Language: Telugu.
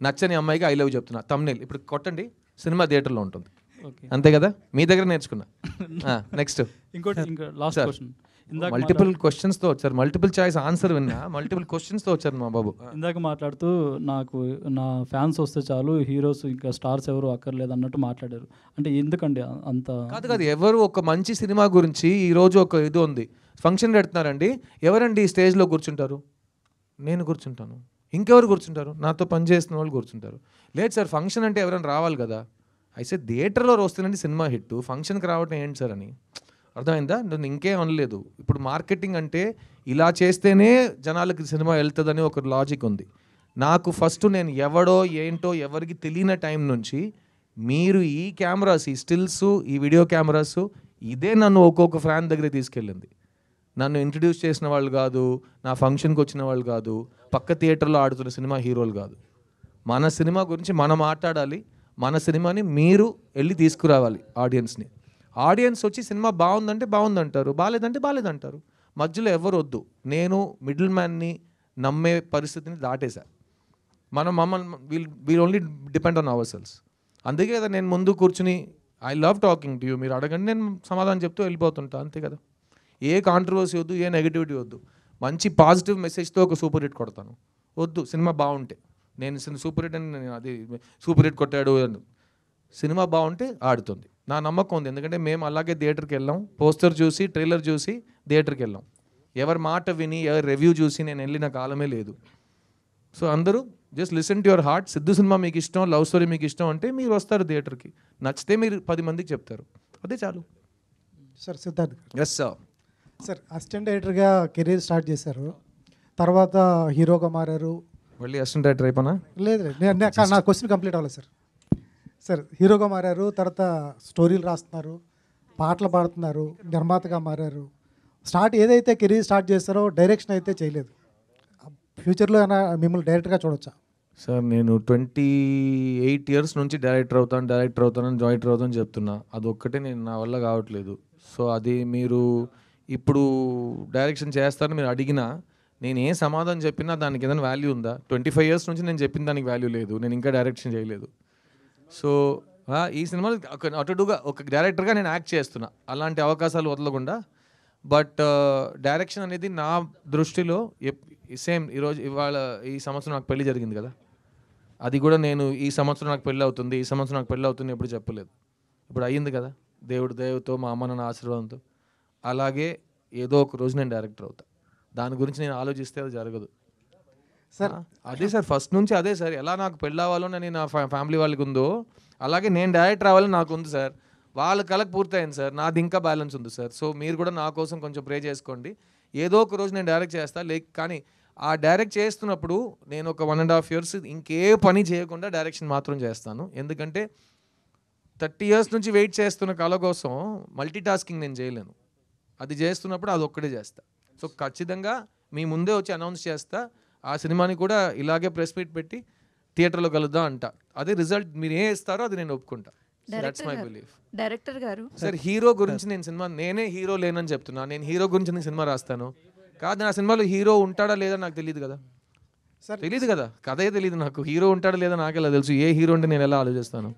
నచ్చని అమ్మాయికి ఐ లవ్ చెప్తున్నా తమ్నేల్ ఇప్పుడు కొట్టండి, సినిమా థియేటర్లో ఉంటుంది. అంతే కదా, మీ దగ్గర నేర్చుకున్నా. నెక్స్ట్ ఇంకోటి లాస్ట్ క్వశ్చన్. మల్టిపుల్ క్వశ్చన్స్తో వచ్చారు, మల్టిపుల్ చాయిస్ ఆన్సర్ విన్నా, మల్టిపుల్ క్వశ్చన్స్తో వచ్చారు మా బాబు. ఇందాక మాట్లాడుతూ నాకు నా ఫ్యాన్స్ వస్తే చాలు, హీరోస్ ఇంకా స్టార్స్ ఎవరు అక్కర్లేదు అన్నట్టు మాట్లాడారు. అంటే ఎందుకండి అంత? కాదు, ఎవరు ఒక మంచి సినిమా గురించి ఈరోజు ఒక ఇది ఉంది, ఫంక్షన్ పెడుతున్నారండి, ఎవరండి ఈ స్టేజ్లో కూర్చుంటారు? నేను కూర్చుంటాను. ఇంకెవరు కూర్చుంటారు? నాతో పనిచేసిన వాళ్ళు కూర్చుంటారు. లేదు సార్, ఫంక్షన్ అంటే ఎవరైనా రావాలి కదా. అయితే థియేటర్లో వస్తుందండి సినిమా హిట్, ఫంక్షన్కి రావటం ఏంటి సార్ అని. అర్థమైందా? నేను ఇంకేం అనలేదు. ఇప్పుడు మార్కెటింగ్ అంటే ఇలా చేస్తేనే జనాలకి సినిమా వెళ్తుందని ఒక లాజిక్ ఉంది. నాకు ఫస్ట్ నేను ఎవడో ఏంటో ఎవరికి తెలియని టైం నుంచి మీరు ఈ కెమెరాస్, ఈ స్టిల్స్, ఈ వీడియో కెమెరాస్, ఇదే నన్ను ఒక్కొక్క ఫ్యాన్ దగ్గర తీసుకెళ్ళింది. నన్ను ఇంట్రడ్యూస్ చేసిన వాళ్ళు కాదు, నా ఫంక్షన్కి వచ్చిన వాళ్ళు కాదు, పక్క థియేటర్లో ఆడుతున్న సినిమా హీరోలు కాదు. మన సినిమా గురించి మనం మాట్లాడాలి, మన సినిమాని మీరు వెళ్ళి తీసుకురావాలి ఆడియన్స్ని. ఆడియన్స్ వచ్చి సినిమా బాగుందంటే బాగుందంటారు, బాగాలేదంటే బాగాలేదంటారు. మధ్యలో ఎవరు వద్దు. నేను మిడిల్ మ్యాన్ని నమ్మే పరిస్థితిని దాటేశా. మమ్మల్ని wheel only depend on hour cells. అందుకే కదా నేను ముందు కూర్చుని I love talking to you, మీరు అడగండి, నేను సమాధానం చెప్తూ వెళ్ళిపోతుంటా. అంతే కదా. ఏ కాంట్రవర్సీ వద్దు, ఏ నెగిటివిటీ వద్దు. మంచి పాజిటివ్ మెసేజ్తో ఒక సూపర్ హిట్ కొడతాను. వద్దు, సినిమా బాగుంటే. నేను సూపర్ హిట్ అని అది సూపర్ హిట్ కొట్టాడు అని, సినిమా బాగుంటే ఆడుతుంది. నా నమ్మకం ఉంది. ఎందుకంటే మేము అలాగే థియేటర్కి వెళ్ళాం, పోస్టర్ చూసి ట్రైలర్ చూసి థియేటర్కి వెళ్ళాం. ఎవరి మాట విని ఎవరి రివ్యూ చూసి నేను వెళ్ళిన కాలమే లేదు. సో అందరూ just listen to your heart. Siddhu cinema మీకు ఇష్టం, లవ్ స్టోరీ మీకు ఇష్టం అంటే మీరు వస్తారు థియేటర్కి, నచ్చితే మీరు 10 మందికి చెప్తారు, అదే చాలు. Sir Siddharth S sir. Sir assistant డైరెక్టర్గా కెరీర్ స్టార్ట్ చేశారు, తర్వాత హీరోగా మారారు. మళ్ళీ అసిస్టెంట్ డైరెక్టర్ అయిపోనా? లేదు నా క్వశ్చన్ కంప్లీట్ అవ్వలేదు సార్. సార్ హీరోగా మారారు, తర్వాత స్టోరీలు రాస్తున్నారు, పాటలు పాడుతున్నారు, నిర్మాతగా మారారు. ఏదైతే కెరీర్ స్టార్ట్ చేస్తారో డైరెక్షన్ అయితే చేయలేదు. ఫ్యూచర్లో అయినా మిమ్మల్ని డైరెక్టర్గా చూడొచ్చా? సార్ నేను 28 years నుంచి డైరెక్టర్ అవుతాను చెప్తున్నా. అదొక్కటే నా వల్ల కావట్లేదు. సో అది మీరు ఇప్పుడు డైరెక్షన్ చేస్తారని మీరు అడిగినా నేను ఏ సమాధానం చెప్పినా దానికి ఏదైనా వాల్యూ ఉందా? 25 years నుంచి నేను చెప్పిన దానికి వాల్యూ లేదు, నేను ఇంకా డైరెక్షన్ చేయలేదు. సో ఈ సినిమాలో అటుగా ఒక డైరెక్టర్గా నేను యాక్ట్ చేస్తున్నా, అలాంటి అవకాశాలు వదలకుండా. బట్ డైరెక్షన్ అనేది నా దృష్టిలో సేమ్ ఇవాళ ఈ సంవత్సరం నాకు పెళ్లి జరిగింది కదా, అది కూడా నేను ఈ సంవత్సరం నాకు పెళ్ళి అవుతుంది ఎప్పుడు చెప్పలేదు. ఇప్పుడు అయ్యింది కదా, దేవుడితో మా అమ్మ నాన్న ఆశీర్వాదంతో. అలాగే ఏదో ఒక రోజు నేను డైరెక్టర్ అవుతా. దాని గురించి నేను ఆలోచిస్తే అది జరగదు సార్. అదే సార్, ఫస్ట్ నుంచి అదే సార్. ఎలా నాకు పెళ్ళి అవ్వాలని నా ఫ్యామిలీ వాళ్ళకి ఉందో అలాగే నేను డైరెక్టర్ అవ్వాలని నాకు ఉంది సార్. వాళ్ళ కళకు పూర్తయింది సార్, నాది ఇంకా బ్యాలెన్స్ ఉంది సార్. సో మీరు కూడా నా కోసం కొంచెం ప్రే చేసుకోండి. ఏదో ఒక రోజు నేను డైరెక్ట్ చేస్తా. కానీ ఆ డైరెక్ట్ చేస్తున్నప్పుడు నేను ఒక 1.5 years ఇంకే పని చేయకుండా డైరెక్షన్ మాత్రం చేస్తాను. ఎందుకంటే 30 years నుంచి వెయిట్ చేస్తున్న కళ కోసం మల్టీ టాస్కింగ్ నేను చేయలేను. అది చేస్తున్నప్పుడు అది ఒక్కడే చేస్తా. సో ఖచ్చితంగా మీ ముందే వచ్చి అనౌన్స్ చేస్తా. ఆ సినిమాని కూడా ఇలాగే ప్రెస్ మీట్ పెట్టి థియేటర్లో కలుద్దాం అంట. అదే రిజల్ట్ మీరు ఏ ఇస్తారో అది నేను ఒప్పుకుంటా. డైరెక్టర్ గారు సార్ హీరో గురించి నేనే హీరో లేనని చెప్తున్నా. నేను హీరో గురించి నేను సినిమా రాస్తాను కాదు, నా సినిమాలో హీరో ఉంటాడా లేదా నాకు తెలియదు కదా. తెలియదు కదా, కథే తెలియదు నాకు. హీరో ఉంటాడా లేదా నాకెలా తెలుసు? ఏ హీరో అంటే నేను ఎలా ఆలోచిస్తాను?